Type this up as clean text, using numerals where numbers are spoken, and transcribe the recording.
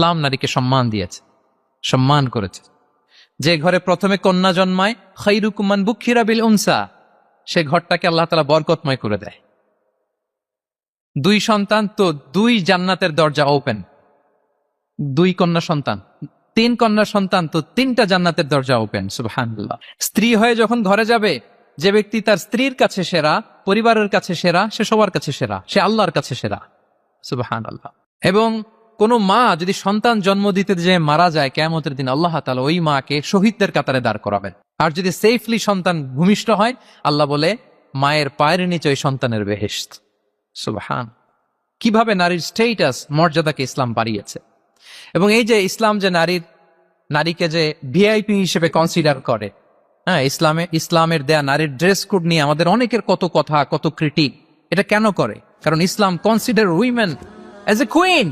ইসলাম নারীকে সম্মান দিয়েছে, সম্মান করেছে। যে ঘরে প্রথমে কন্যা জন্মায়, খাইরুকুম মান বুখিরা বিল উনসা, সে ঘরটাকে আল্লাহ তাআলা বরকতময় করে দেয়। 2 সন্তান তো 2 জান্নাতের দরজা ওপেন। 2 কন্যা সন্তান, 3 কন্যা সন্তান তো 3টা জান্নাতের দরজা ওপেন। সুবহানাল্লাহ। স্ত্রী হয়ে যখন ঘরে যাবে, যে ব্যক্তি তার স্ত্রীর কাছে সেরা, পরিবারের কাছে সেরা, সে সবার কাছে সেরা, সে আল্লাহর কাছে সেরা। সুবহানাল্লাহ। এবং কোন মা যদি সন্তান জন্ম দিতে যে মারা যায়, কিয়ামতের দিন আল্লাহ তাআলা ওই মাকে শহীদদের কাতারে দাঁড় করাবেন। আর যদি সেফলি সন্তান ভূমিষ্ঠ হয়, আল্লাহ বলে মায়ের পায়ের নিচে ওই সন্তানের বেহেশত। সুবহান। কিভাবে নারীর স্টেটাস, মর্যাদাকে ইসলাম বাড়িয়েছে। এবং এই যে ইসলাম যে নারীকে যে ভিআইপি হিসেবে কনসিডার করে, হ্যাঁ, ইসলামের দেয়া নারীর ড্রেস কোড নিয়ে আমাদের অনেকের কত কথা, কত ক্রিটিক। এটা কেন করে? কারণ Islam consider women as a queen.